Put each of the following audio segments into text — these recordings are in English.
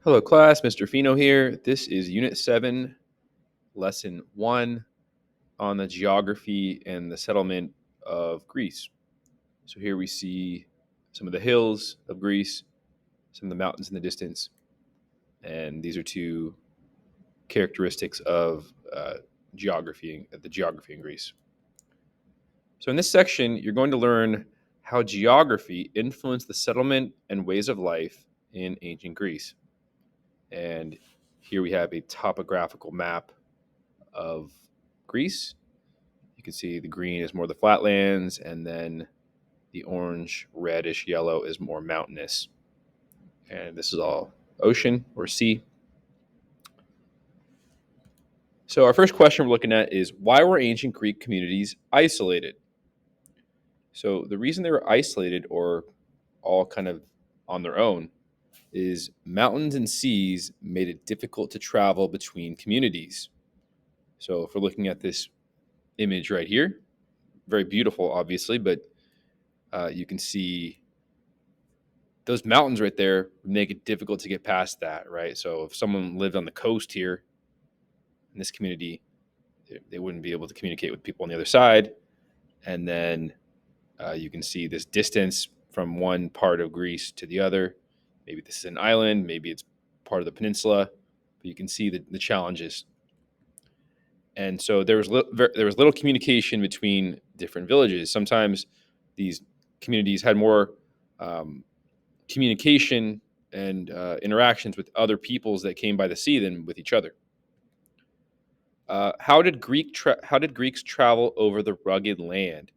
Hello class, Mr. Fino here. This is Unit 7, Lesson 1 on the geography and the settlement of Greece. So here we see some of the hills of Greece, some of the mountains in the distance, and these are two characteristics of the geography in Greece. So in this section, you're going to learn how geography influenced the settlement and ways of life in ancient Greece. And here we have a topographical map of Greece. You can see the green is more the flatlands, and then the orange, reddish yellow is more mountainous. And this is all ocean or sea. So our first question we're looking at is, why were ancient Greek communities isolated? So the reason they were isolated or all kind of on their own is mountains and seas made it difficult to travel between communities. So if we're looking at this image right here, very beautiful, obviously, but you can see those mountains right there make it difficult to get past that, right? So if someone lived on the coast here in this community, they wouldn't be able to communicate with people on the other side. And then you can see this distance from one part of Greece to the other. Maybe this is an island, maybe it's part of the peninsula, but you can see the challenges. And so there was little communication between different villages. Sometimes these communities had more communication and interactions with other peoples that came by the sea than with each other. How did Greeks travel over the rugged land?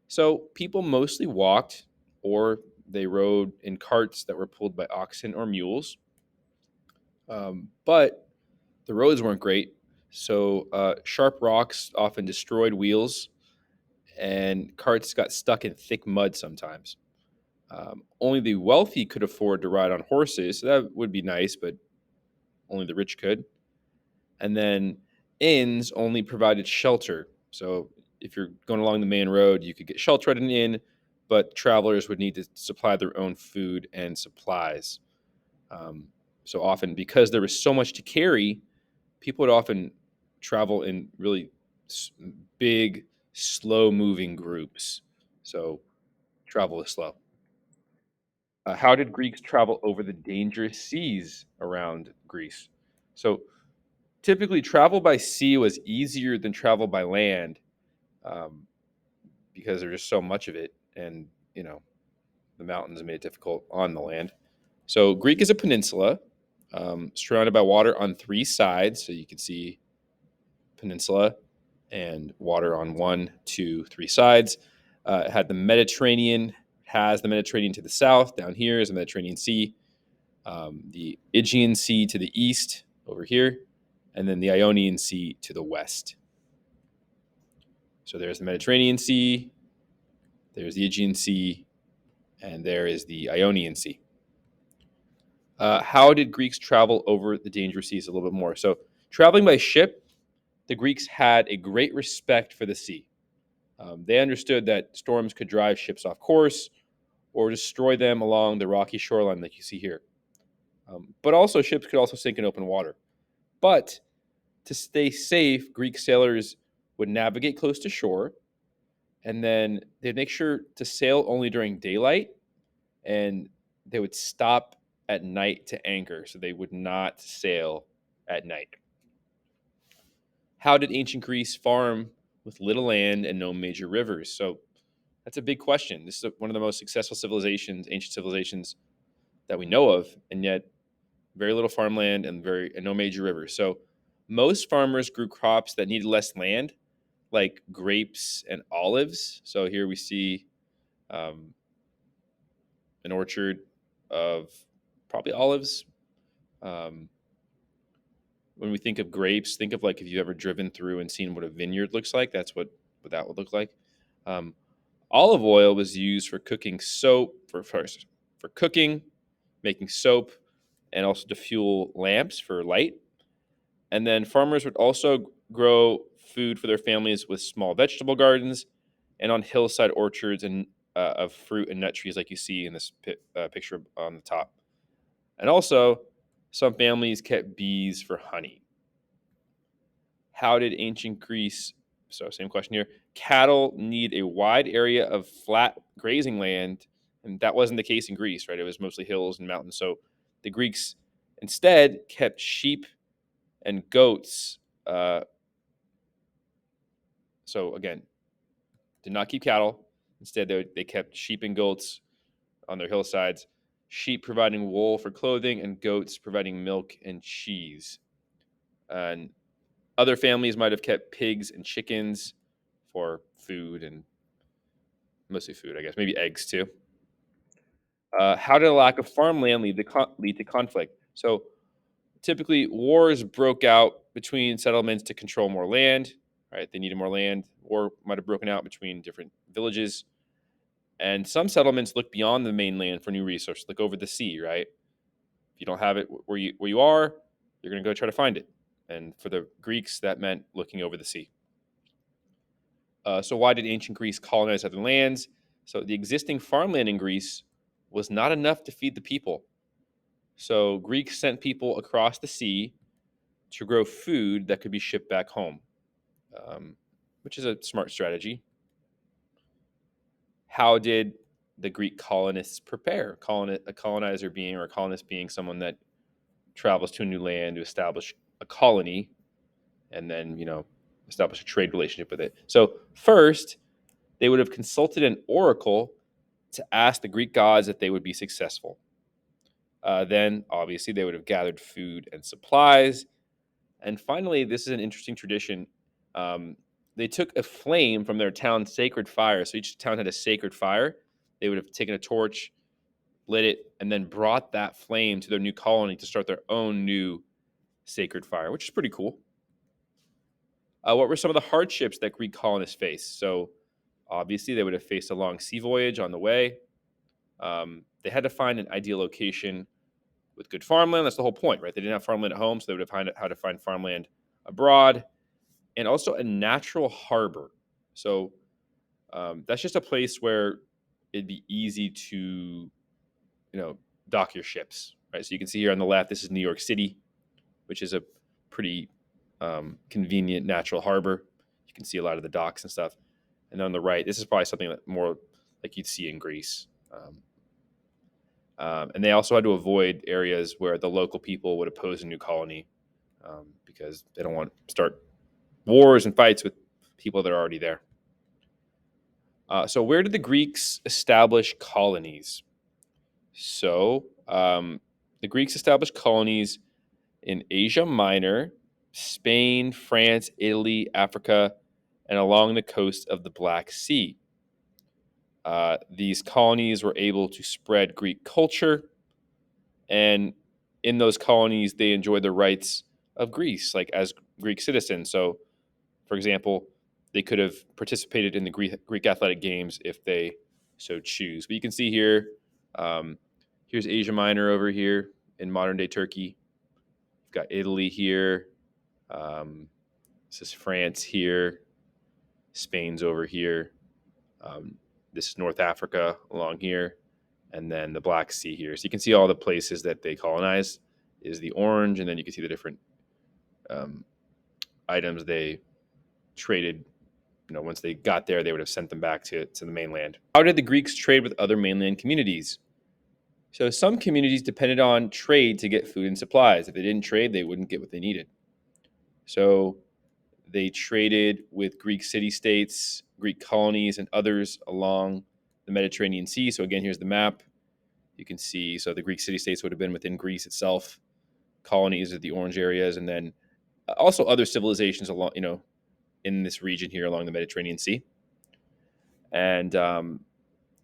So people mostly walked, or they rode in carts that were pulled by oxen or mules. But the roads weren't great, so sharp rocks often destroyed wheels, and carts got stuck in thick mud sometimes. Only the wealthy could afford to ride on horses, so that would be nice, but only the rich could. And then inns only provided shelter. So if you're going along the main road, you could get shelter at an inn, but travelers would need to supply their own food and supplies. So often, because there was so much to carry, people would often travel in really big, slow-moving groups. So travel is slow. How did Greeks travel over the dangerous seas around Greece? So typically, travel by sea was easier than travel by land um, because there's just so much of it, and the mountains made it difficult on the land. So Greek is a peninsula surrounded by water on three sides. So you can see peninsula and water on one, two, three sides. It had the Mediterranean, has the Mediterranean to the south. Down here is the Mediterranean Sea, the Aegean Sea to the east over here, and then the Ionian Sea to the west. So there's the Mediterranean Sea, there's the Aegean Sea, and there is the Ionian Sea. How did Greeks travel over the dangerous seas a little bit more? So traveling by ship, the Greeks had a great respect for the sea. They understood that storms could drive ships off course or destroy them along the rocky shoreline like you see here. But also ships could also sink in open water. But to stay safe, Greek sailors would navigate close to shore, and then they'd make sure to sail only during daylight, and they would stop at night to anchor, so they would not sail at night. How did ancient Greece farm with little land and no major rivers? So that's a big question. This is one of the most successful civilizations, ancient civilizations that we know of, and yet very little farmland and no major rivers. So most farmers grew crops that needed less land, like grapes and olives. So here we see um, an orchard of probably olives. Um, when we think of grapes, think of like if you've ever driven through and seen what a vineyard looks like. That's what that would look like. Um, Olive oil was used for cooking soap, for cooking, making soap, and also to fuel lamps for light. And then farmers would also grow food for their families with small vegetable gardens and on hillside orchards and of fruit and nut trees, like you see in this picture on the top. And also, some families kept bees for honey. How did ancient Greece, so same question here, cattle need a wide area of flat grazing land? And that wasn't the case in Greece, right? It was mostly hills and mountains. So the Greeks instead kept sheep and goats. So again, did not keep cattle. Instead, they kept sheep and goats on their hillsides, sheep providing wool for clothing, and goats providing milk and cheese. And other families might have kept pigs and chickens for food and mostly food, I guess, maybe eggs too. How did a lack of farmland lead to conflict? So typically, wars broke out between settlements to control more land. Right, they needed more land. War might have broken out between different villages, and some settlements look beyond the mainland for new resources, like over the sea. Right, if you don't have it where you are, you're going to go try to find it. And for the Greeks, that meant looking over the sea. So why did ancient Greece colonize other lands? So the existing farmland in Greece was not enough to feed the people. So Greeks sent people across the sea to grow food that could be shipped back home, um, which is a smart strategy. How did the Greek colonists prepare? A colonizer being, or a colonist being, someone that travels to a new land to establish a colony and then, establish a trade relationship with it. So first, they would have consulted an oracle to ask the Greek gods if they would be successful. Then, obviously, they would have gathered food and supplies. And finally, this is an interesting tradition. Um, they took a flame from their town's sacred fire. So each town had a sacred fire. They would have taken a torch, lit it, and then brought that flame to their new colony to start their own new sacred fire, which is pretty cool. What were some of the hardships that Greek colonists faced? So, obviously, they would have faced a long sea voyage on the way. They had to find an ideal location with good farmland. That's the whole point, right? They didn't have farmland at home, so they would have found how to find farmland abroad, and also a natural harbor. So that's just a place where it'd be easy to, dock your ships, right? So you can see here on the left, this is New York City, which is a pretty convenient natural harbor. You can see a lot of the docks and stuff. And then on the right, this is probably something that more like you'd see in Greece. And they also had to avoid areas where the local people would oppose a new colony, because they don't want to start wars and fights with people that are already there. So where did the Greeks establish colonies? So the Greeks established colonies in Asia Minor, Spain, France, Italy, Africa, and along the coast of the Black Sea. These colonies were able to spread Greek culture, and in those colonies, they enjoyed the rights of Greece, like as Greek citizens. So, for example, they could have participated in the Greek athletic games if they so choose. But you can see here, here's Asia Minor over here in modern day Turkey. You've got Italy here. This is France here. Spain's over here. Um, this is North Africa along here, and then the Black Sea here. So you can see all the places that they colonized is the orange, and then you can see the different um, items they traded. Once they got there, they would have sent them back to the mainland. How did the Greeks trade with other mainland communities? So some communities depended on trade to get food and supplies. If they didn't trade, they wouldn't get what they needed. So they traded with Greek city-states, Greek colonies, and others along the Mediterranean Sea. So again, here's the map. You can see, so the Greek city-states would have been within Greece itself. Colonies are the orange areas, and then also other civilizations along, in this region here along the Mediterranean Sea. And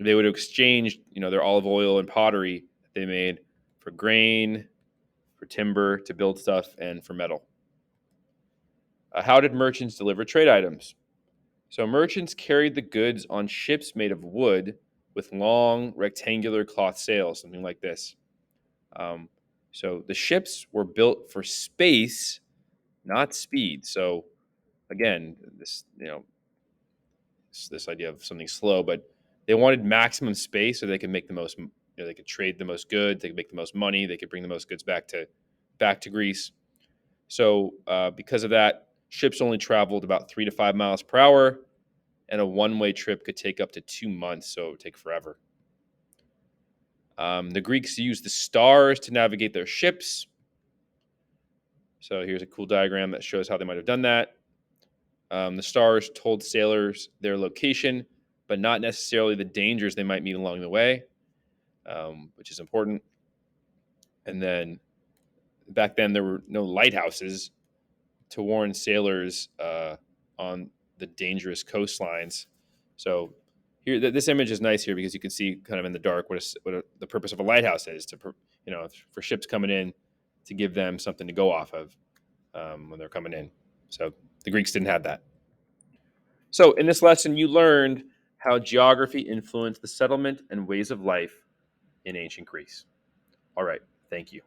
they would exchange, their olive oil and pottery that they made for grain, for timber to build stuff, and for metal. How did merchants deliver trade items? So merchants carried the goods on ships made of wood with long rectangular cloth sails, something like this. Um, so the ships were built for space, not speed. So again, this this idea of something slow, but they wanted maximum space so they could make the most. They could trade the most goods, they could make the most money, they could bring the most goods back to Greece. So because of that, ships only traveled about 3 to 5 miles per hour, and a one-way trip could take up to 2 months, so it would take forever. The Greeks used the stars to navigate their ships. So here's a cool diagram that shows how they might have done that. The stars told sailors their location, but not necessarily the dangers they might meet along the way, which is important. And then back then, there were no lighthouses to warn sailors on the dangerous coastlines. So here, this image is nice here because you can see kind of in the dark the purpose of a lighthouse is for ships coming in, to give them something to go off of when they're coming in. So the Greeks didn't have that. So in this lesson, you learned how geography influenced the settlement and ways of life in ancient Greece. All right, thank you.